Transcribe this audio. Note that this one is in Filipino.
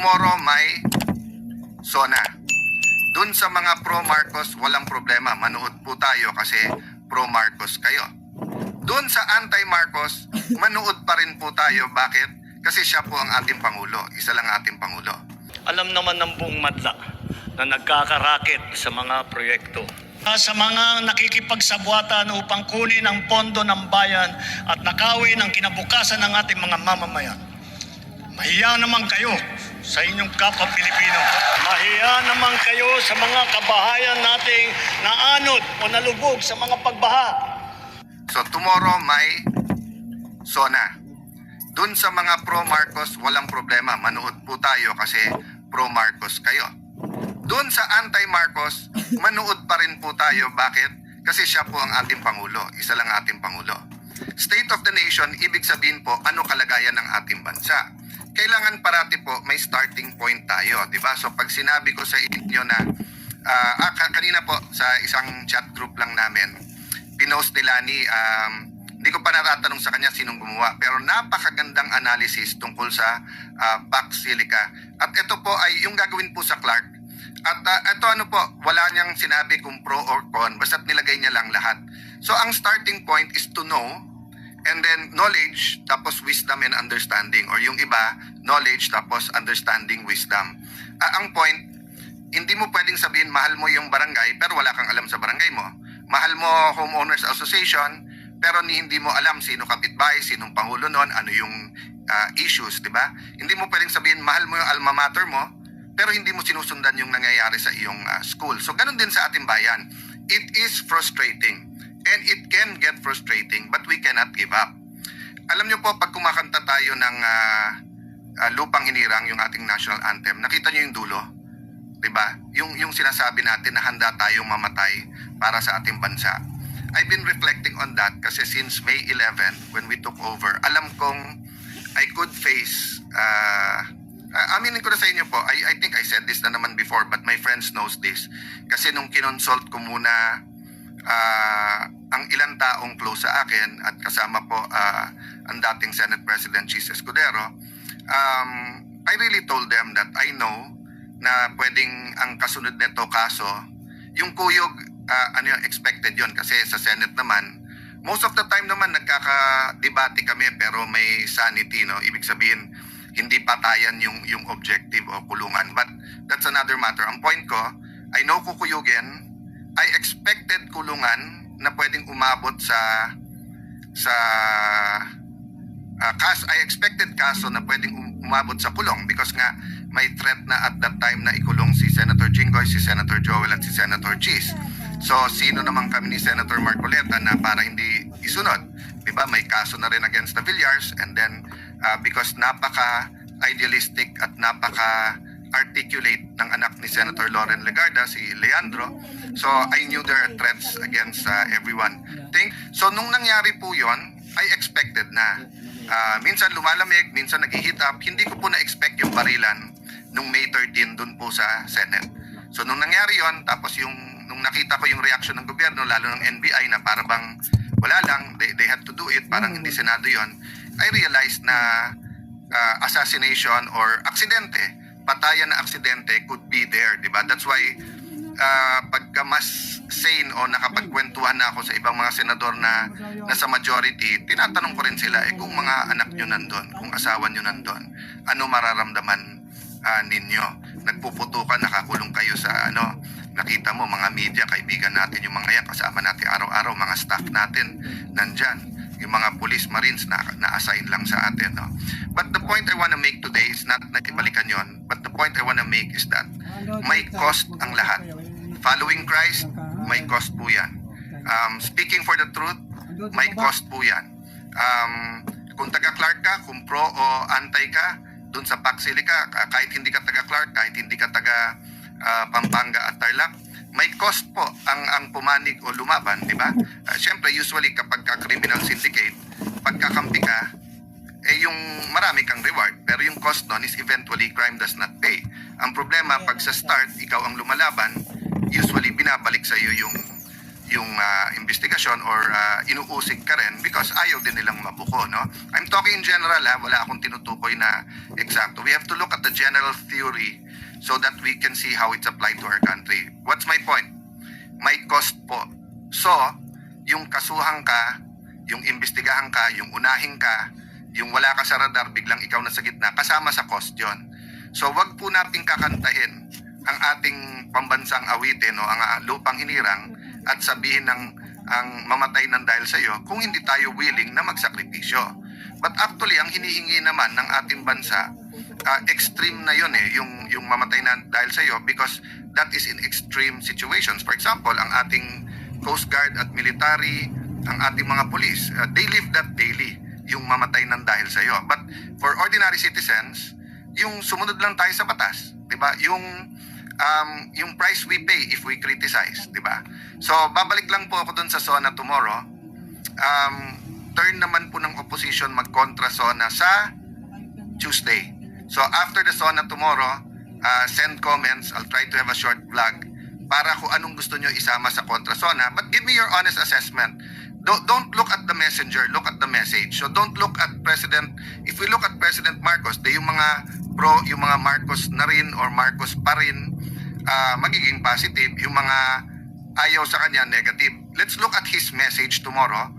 tomorrow may SONA. Dun sa mga pro-Marcos, walang problema. Manood po tayo kasi pro-Marcos kayo. Dun sa anti-Marcos, manood pa rin po tayo. Bakit? Kasi siya po ang ating Pangulo. Isa lang ating Pangulo. Alam naman ng buong madla na nagkakarakit sa mga proyekto. Sa mga nakikipagsabwatan upang kunin ang pondo ng bayan at nakawin ang kinabukasan ng ating mga mamamayan. Mahiya naman kayo sa inyong kapwa Pilipino. Mahiya naman kayo sa mga kabahayan nating naanod o nalubog sa mga pagbaha. So tomorrow may SONA. Dun sa mga pro-Marcos, walang problema. Manood po tayo kasi pro-Marcos kayo. Dun sa anti-Marcos, manood pa rin po tayo. Bakit? Kasi siya po ang ating Pangulo. Isa lang ating Pangulo. State of the nation, ibig sabihin po, ano kalagayan ng ating bansa. Kailangan parati po may starting point tayo, di ba? So pag sinabi ko sa inyo na kanina po sa isang chat group lang namin, pinost nila ni hindi ko pa natatanong sa kanya sinong gumawa, pero napakagandang analysis tungkol sa Pax Silica. At ito po ay yung gagawin po sa Clark. At ito ano po, wala niyang sinabi kung pro or con, basta't nilagay niya lang lahat. So ang starting point is to know, and then knowledge, tapos wisdom and understanding. Or yung iba, knowledge, tapos understanding, wisdom. Ang point, hindi mo pwedeng sabihin mahal mo yung barangay, pero wala kang alam sa barangay mo. Mahal mo homeowners association, pero hindi mo alam sino kapitbahay, sinong pangulo noon, ano yung issues, di ba? Hindi mo pwedeng sabihin mahal mo yung alma mater mo, pero hindi mo sinusundan yung nangyayari sa iyong school. So ganun din sa ating bayan. It is frustrating. And it can get frustrating, but we cannot give up. Alam niyo po, pag kumakanta tayo ng Lupang Hinirang, yung ating national anthem, nakita niyo yung dulo? Diba? Yung sinasabi natin na handa tayong mamatay para sa ating bansa. I've been reflecting on that kasi since May 11, when we took over, alam kong I could face, aminin ko na sa inyo po, I think I said this na naman before, but my friends knows this. Kasi nung kinonsult ko muna ang ilang taong close sa akin at kasama po ang dating Senate President Chis Escudero, I really told them that I know na pwedeng ang kasunod nito kaso, yung kuyog, expected yon kasi sa Senate naman, most of the time naman nagkaka-debate kami pero may sanity, no? Ibig sabihin, hindi patayan yung objective o kulungan. But that's another matter. Ang point ko, I know kukuyugin, I expected kulungan na pwedeng umabot I expected kaso na pwedeng umabot sa kulong because nga may threat na at that time na ikulong si Senator Jinggoy, si Senator Joel at si Senator Chis. So sino naman kami ni Senator Marcoleta na para hindi isunod? Diba? May kaso na rin against the Villars and then because napaka-idealistic at napaka-articulate ng anak ni Senator Loren Legarda, si Leandro. So I knew there are threats against everyone. So nung nangyari po yon, I expected na. Minsan lumalamig, minsan nag-heat up. Hindi ko po na-expect yung barilan nung May 13 dun po sa Senate. So nung nangyari yon, tapos nung nakita ko yung reaction ng gobyerno, lalo ng NBI na para bang wala lang, they had to do it, parang hindi senado yon, I realized na assassination or aksidente, patayan na aksidente could be there, di ba? That's why pagka mas sane o nakapagkwentuhan na ako sa ibang mga senador na nasa majority, tinatanong ko rin sila, kung mga anak nyo nandun, kung asawa nyo nandun, ano mararamdaman ninyo? Nagpuputukan, nakakulong kayo sa nakita mo, mga media, kaibigan natin, yung mga yan, kasama natin araw-araw, mga staff natin, nandyan. Yung mga police, marines na-assign lang sa atin. No? But the point I want to make today is not na ibalikan yon, but the point I want to make is that may cost ang lahat. Following Christ, may cost po yan. Speaking for the truth, may cost po yan. Kung taga-Clark ka, kung pro o anti ka, dun sa Pax Silica, kahit hindi ka taga-Clark, kahit hindi ka taga Pampanga at Tarlac, may cost po ang pumanig o lumaban, di ba? Siyempre, usually kapag ka-criminal syndicate, pagkakampi ka, yung marami kang reward. Pero yung cost nun is eventually crime does not pay. Ang problema, pag sa start, ikaw ang lumalaban, usually binabalik sa iyo yung investigasyon or inuusig ka rin because ayaw din nilang mabuko, no? I'm talking in general, wala akong tinutukoy na eksakto. We have to look at the general theory so that we can see how it's applied to our country. What's my point? May cost po. So, yung kasuhan ka, yung imbestigahan ka, yung unahin ka, yung wala ka sa radar, biglang ikaw na sa gitna, kasama sa cost yun. So, wag po nating kakantahin ang ating pambansang awitin o ang lupang hinirang at sabihin ng ang mamatay ng dahil sa iyo kung hindi tayo willing na magsakripisyo. But actually, ang hinihingi naman ng ating bansa, extreme na yun yung mamatay na dahil sa iyo because that is in extreme situations. For example, ang ating Coast Guard at military, ang ating mga police, they live that daily, yung mamatay ng dahil sa iyo. But for ordinary citizens, yung sumunod lang tayo sa batas, 'di ba? Yung price we pay if we criticize, 'di ba? So babalik lang po ako dun sa SONA tomorrow. Turn naman po ng opposition mag-contra SONA sa Tuesday. So after the SONA tomorrow, send comments. I'll try to have a short vlog para kung anong gusto nyo isama sa kontra SONA. But give me your honest assessment. Don't look at the messenger, look at the message. So don't look at President, if we look at President Marcos, yung mga pro, yung mga Marcos na rin or Marcos pa rin, magiging positive. Yung mga ayaw sa kanya, negative. Let's look at his message tomorrow.